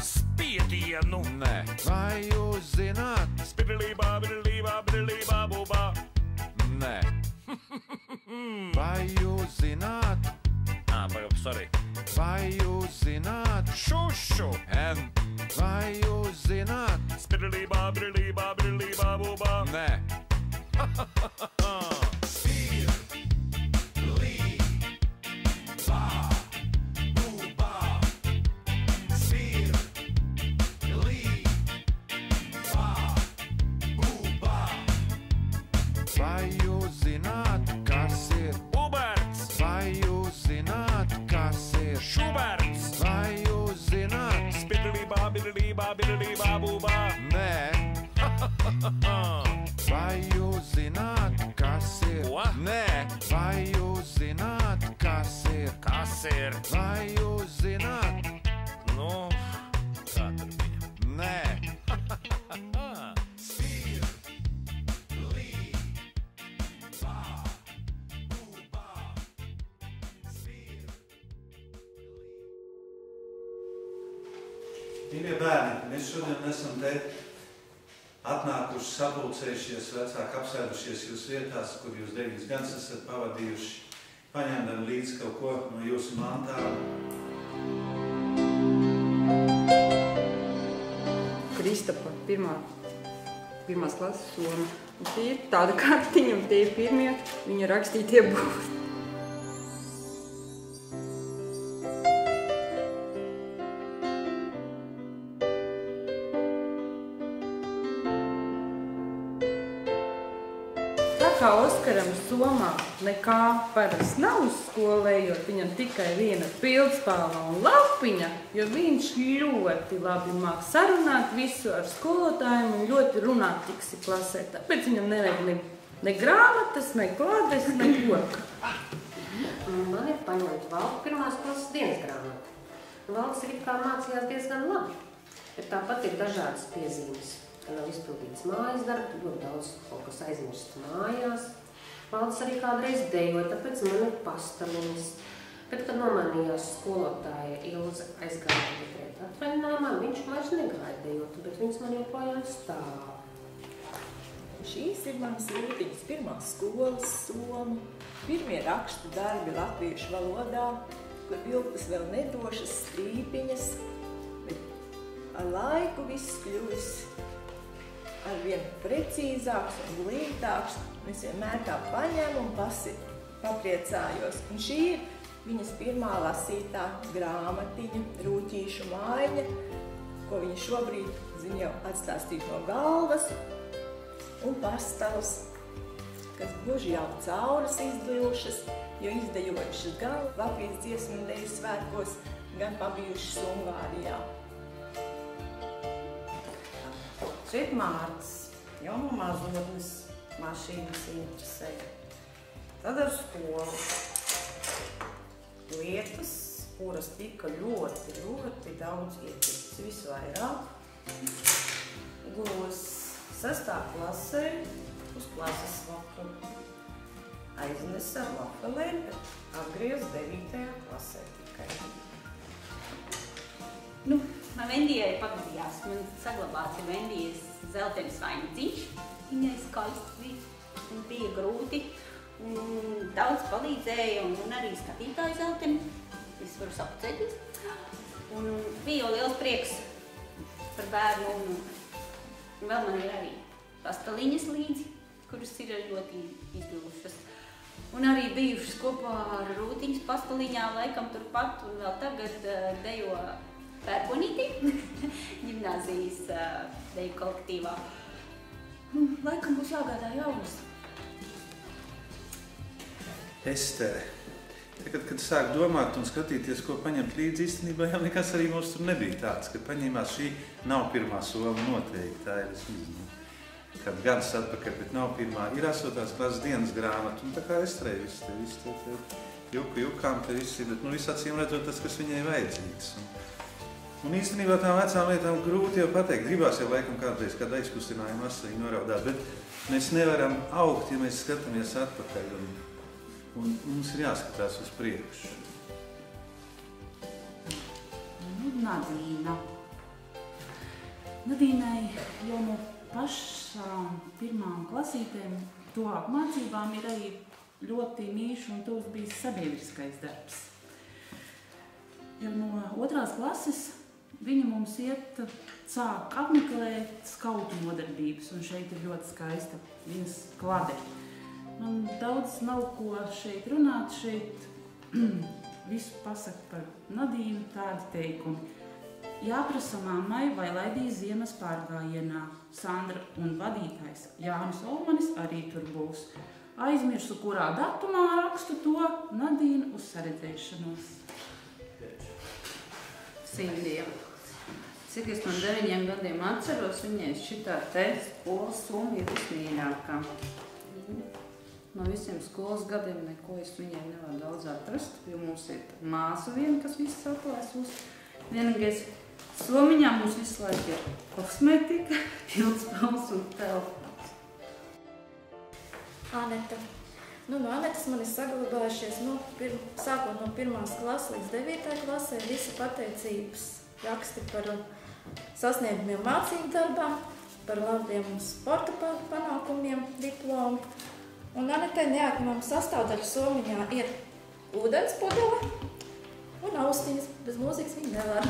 spiedienu? Nē. Vai jūs zināt? Spidilībā, bidilībā, bidilībā, bubā. Nē. Vai jūs zināt? Sorry. Vai jūs zināt? Šušu. N. Vai jūs zināt? Spidilībā, bidilībā, bidilībā, bubā. Nē. Vai jūs zināt, kas ir? Uberts. Vai jūs zināt, kas ir? Šuberts. Vai jūs zināt? Spidilībā, bidilībā, bidilībā, bubā. Nē. Vai jūs zināt, kas ir? Ko? Nē. Vai jūs zināt, kas ir? Kas ir? Vai jūs zināt? Nu, kā tur bija? Nē. Mīļie bērni, mēs šodien esam te atnākuši, sapulcējušies, vecāki apsēdušies jūs vietās, kur jūs 9 gadus esat pavadījuši, paņemdam līdzi kaut ko no jūsu mantām. Kristapa, pirmās klases soma. Un tie ir tāda kartiņa, un tie ir pirmie viņa rakstītie burti. Kā Oskaram somā nekā parasti nav uz skolējot, viņam tikai viena pildspalva un lapiņa, jo viņš ļoti labi māk sarunāt visu ar skolotājiem un ļoti runāt tiksi klasē. Tāpēc viņam nevajag ne grāmatas, ne klādes, neko. Man ir paņemta Valka pirmās klases dienas grāmata. Valks ir kā mācījās diezgan labi, bet tāpat ir dažādas piezīmes. Ka nav izpildīts mājas darbi, ļoti daudz kaut kas aizmirsts mājās. Valdes arī kādreiz dejoja, tāpēc man ir pastaliņas. Bet, kad nomainījās skolotāja Ilze aizgāja dekrēta atvaļinājumā, viņš vairs negāja dejot, bet viņš man joprojām stāv. Šīs ir manas Rūtiņas pirmās skolas soma, pirmie rakstu darbi latviešu valodā, kur vilktas vēl nedošas strīpiņas, bet ar laiku viss kļuvis arvien precīzāks un glītāks. Es vienmēr tā paņemu un papriecājos. Un šī ir viņas pirmā lasītā grāmatiņa, Rūtīšu mājiņa, ko viņa šobrīd zina jau atstāstīt no galvas, un pastāvs, kas gluži jau cauras izdilušas, jo izdejojušas gan Latvijas dziesmu un deju svētkos, gan pabijušas Ungārijā. Šeit Mārts, jau no mazotnes mašīnas interesēja. Tad ar skolu. Lietas, kuras tika ļoti daudz iepirkts, visvairāk. Gos 6. klasē uz klases vakaru. Aiznesa ar vafelēm, bet atgriez 9. klasē tikai. Nu, man Vendijai pagadījās, man saglabāts ir Vendijas zeltenis vainiciņš. Viņai skaisti bija grūti un daudz palīdzēja un arī skatītāju zelteni. Es varu sapucēties. Un bija jau liels prieks par bērnu un vēl man ir arī pastaliņas līdzi, kuras ir ļoti izdilušas. Un arī bijušas kopā ar Rūtiņas pastaliņām, laikam turpat un vēl tagad dejo Pērkonītī, ģimnāzijas deju kolektīvā. Laikam būs jāgādā jaunas. Estere, tagad, kad sāk domāt un skatīties, ko paņemt līdzi, īstenībā jau nekas arī mums tur nebija tāds, ka paņēmās šī nav pirmā soma noteikti. Tā ir, es nezinu, kad gadus atpakaļ, bet nav pirmā. Ir 8. klases dienas grāmata, un tā kā Esterei viss te jukām te viss ir, bet viss acīm redzot tas, kas viņai vajadzīgs. Un īstenībā tām vecām lietām grūti jau pateikt. Gribās jau laikam kādreiz kādu aizkustinājumu asiņu noraudāt, bet mēs nevaram augt, ja mēs skatāmies atpakaļ. Un mums ir jāskatās uz priekšu. Nadīna. Nadīnai jau no pašām pirmām klasītēm tuvāk mācībām ir arī ļoti mīļš un tuvs bijis sabiedriskais darbs. Jau no 2. klases viņa mums sāk apmeklēt skautu nodarbības, un šeit ir ļoti skaista viņas klade. Man daudz nav ko šeit runāt, šeit visu pasaka par Nadīnu tādi teikumi. Jāprasa mammai, vai laidīs ziemas pārgājienā. Sandra un vadītājs Jānis Olmanis arī tur būs. Aizmirsu, kurā datumā rakstu to Nadīnu uz saredzēšanos. Sindija. Cik es no 9 gadiem atceros, viņai šitā te skolas summa ir vismīļākā. No visiem skolas gadiem neko es viņai nevaru daudz atrast, jo mums ir māsa viena, kas viss saplēs uz. Vienīgais somiņā mums visu laiku ir kosmetika, pildspalvas un telpās. Aneta. No Anetas man ir saglabājušies sākot no 1. klases līdz 9. klasē visi pateicības raksti par sasniegumiem mācību darbā, par labiem sporta panākumiem, diplomi. Un Anetai neatņemama sastāvdaļa somiņā ir ūdens pudele un austiņas. Bez mūzikas viņa nevar,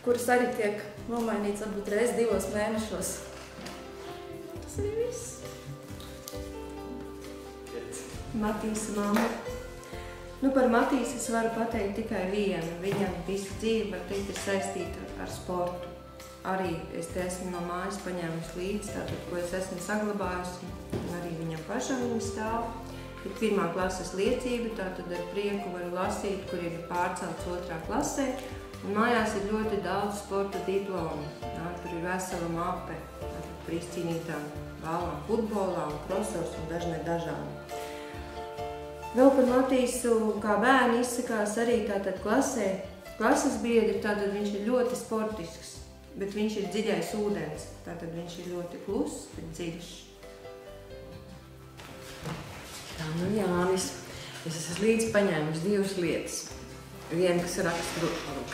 kuras arī tiek nomainīts varbūt reiz 2 mēnešos. Tas arī viss. Matīsa mamma. Par Matīsu es varu pateikt tikai vienu. Viņam visu dzīvi, var teikt, ir saistīta ar sportu. Arī es te esmu no mājas paņēmusi līdzi, tātad, ko es esmu saglabājusi, un arī viņam pašam viņa stāv. Ir 1. klases liecība, tātad ar prieku varu lasīt, kur ir pārcelts 2. klasē, un mājās ir ļoti daudz sporta diplomu. Tur ir vesela mape, par izcīnītām balvām futbolā un krosos un dažādi. Vēl par Matīsu, kā bērni izsakās arī tātad klases biedri, tātad viņš ir ļoti sportisks, bet viņš ir dziļais ūdens, tātad viņš ir ļoti kluss, bet dziļš. Tā, Jānis, es esmu līdzi paņēmusi 2 lietas. Vienu,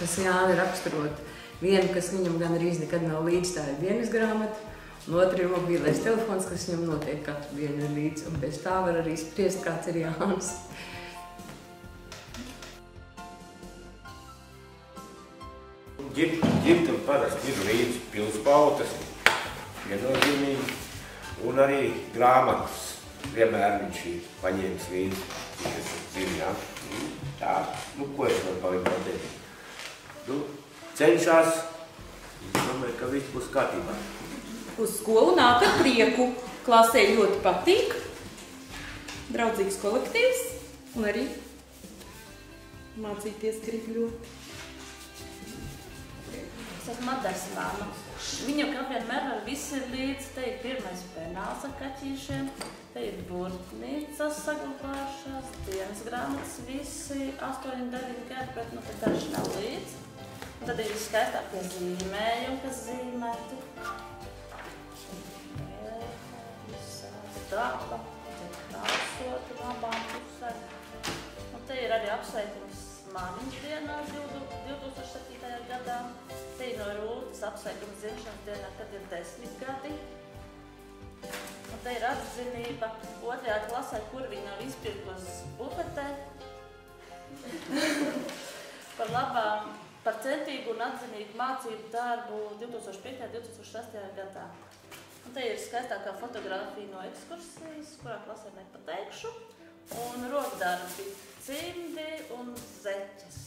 kas Jāni raksturot, vienu, kas viņam gan arī nekad nav līdzi, tā ir dienas grāmata. Un otru ir mobilais telefons, kas viņam notiek katru dienu līdzi, un pēc tā var arī spriest, kāds ir Jānis. Ģimtam parasti ir līdzi pilspautas, viennozīmīgi, un arī grāmatas. Vienmēr viņš ir paņēmis līdzi, kas ir ziņā. Tā, ko es varu pa viņu pateikt? Cenšās, es domāju, ka viss būs kārtībā. Uz skolu nāk ar prieku. Klasē ļoti patīk. Draudzīgs kolektīvs. Un arī mācīties grib ļoti. Es esmu Madaras māma. Viņa kā vienmēr ar visi līdzi. Te ir pirmais penāls ar kaķīšiem. Te ir burtnīcas saglabājušās, dienas grāmatas visi 8, 9 gadi, bet te daži nav līdzi. Un tad ir viskaistākie zīmējumi, kas zīmēti. Dāpa, krāsoti no abām pusēm. Un te ir arī apsveikums māmiņas dienā 2007. gadā. Te ir no Rūtas apsveikums dzimšanas dienā, kad ir 10 gadi. Un te ir atzinība 2. klasē, kur viņa nav izpirkusi bufetē. Par centīgu un atzinīgu mācību darbu 2005. un 2006. gadā. Un te ir skaistākā fotogrāfija no ekskursijas, kurā klasē nepateikšu. Un rokdarbi, cimdi un zeķes.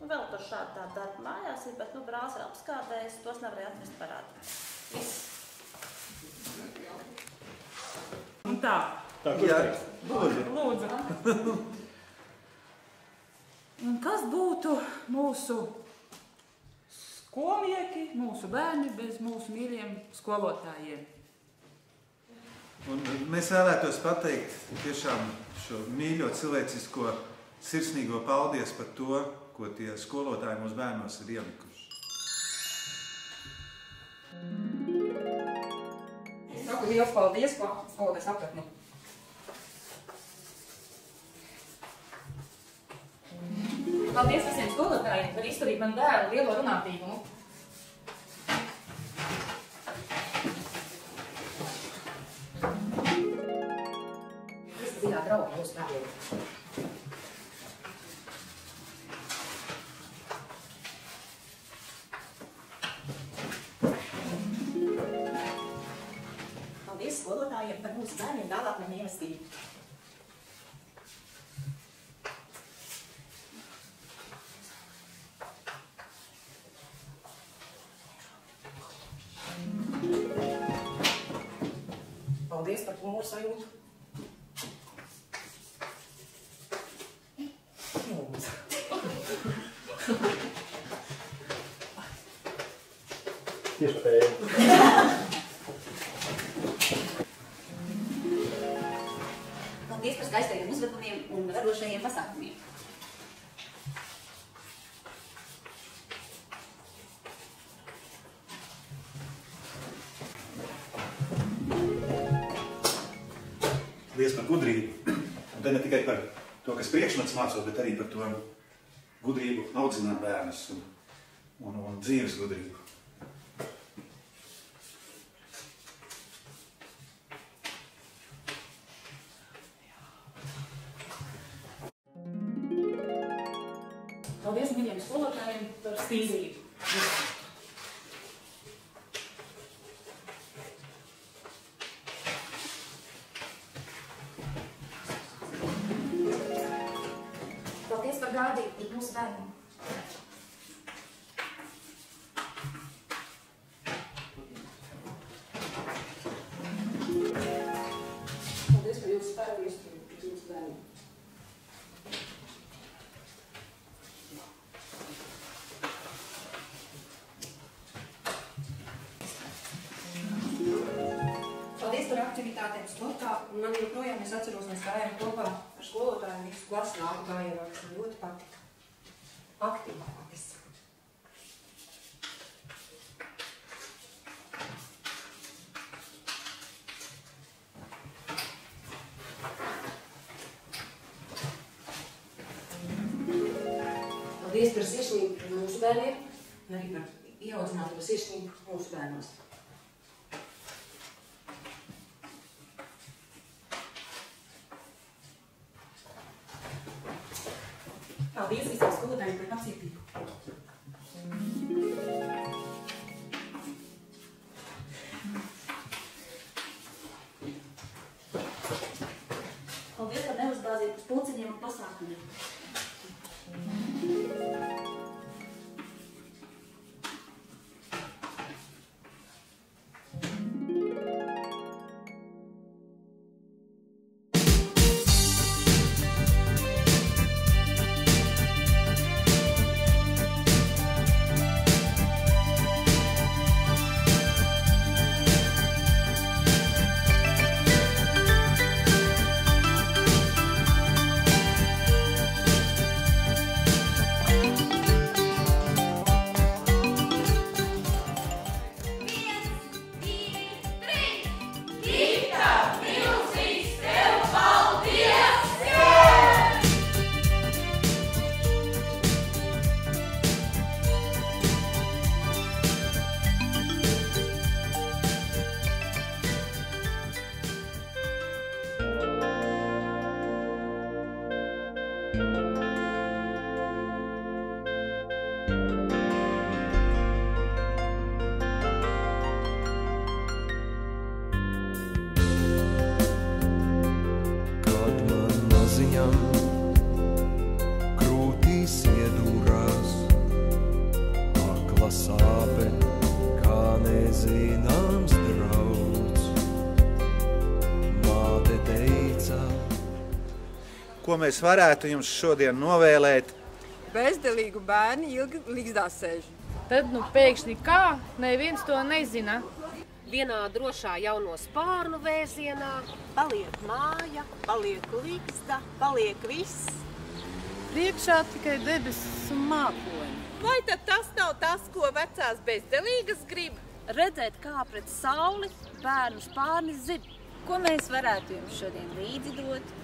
Vēl par šādu tādu darbu mājās ir, bet brālis ir apskādējis, tos nevarēja atmest parādīt. Viss. Un tā. Tā, ko teikt? Lūdzu. Un kas būtu mūsu skolnieki, mūsu bērni bez mūsu mīļiem skolotājiem? Un mēs vēlētos pateikt tiešām šo mīļo cilvēcisko sirsnīgo paldies par to, ko tie skolotāji mūsu bērnos ir ielikuši. Es saku liels paldies, ko skolotājs apratni. Paldies visiem skolotājiem par izturību man dēlu lielo runātīgumu. Paldies skolotājiem par mūsu bērniem dāvāto mīlestību. Paldies par humoru sajūtu. Paldies par skaistajiem uzvedumiem un radošajiem pasākumiem. Paldies par gudrību. Un te ne tikai par to, kas priekšmets mācot, bet arī par to gudrību audzināt bērnus un dzīves gudrību. Paldies viņiem skolotājiem par stīzību. Paldies par gādību pret mūsu bērniem. Paldies par jūsu spēku iespēju pret mūsu bērniem. Paldies par aktivitātēm sportā, un man joprojām es atceros, mēs gājām kopā ar skolotājiem visu klasu nāku gājienā, kas man ļoti patika. Aktivitātes. Paldies par sirsnību pret mūsu bērniem, un arī par ieaudzināto sirsnību mūsu bērnos. Paldies visiem skolotājiem par pacietību. Paldies par neuzbāzību uz pulciņiem un pasākumiem. Ko mēs varētu jums šodien novēlēt? Bezdelīgu bērni ilgi ligzdā sēž. Tad nu pēkšņi kā? Neviens to nezina. Vienā drošā jauno spārnu vēzienā paliek māja, paliek ligzda, paliek viss. Priekšā tikai debesis un mākoņi. Vai tad tas nav tas, ko vecās bezdelīgas grib? Redzēt, kā pret sauli bērnu spārni zib. Ko mēs varētu jums šodien līdzi dot?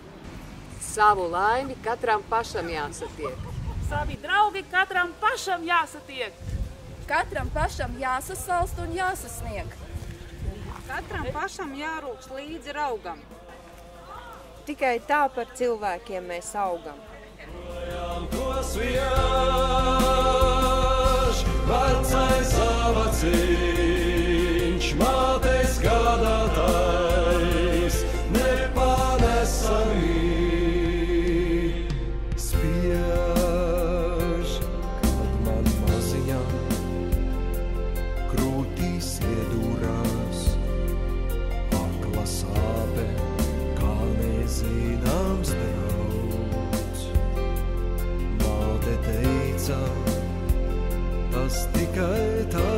Savu laimi katram pašam jāsatiek. Savi draugi katram pašam jāsatiek. Katram pašam jāsasalst un jāsasnieg. Katram pašam jārūks līdzi raugam. tikai tā par cilvēkiem mēs augam. Tos vieš, vecais zavaciņš, mātes gādātais, nepanesamī. Spiež, kad man maziņam krūtīs iedūrās, akla sāpe, kā nezināms drauds. Māte teica, tas tikai tā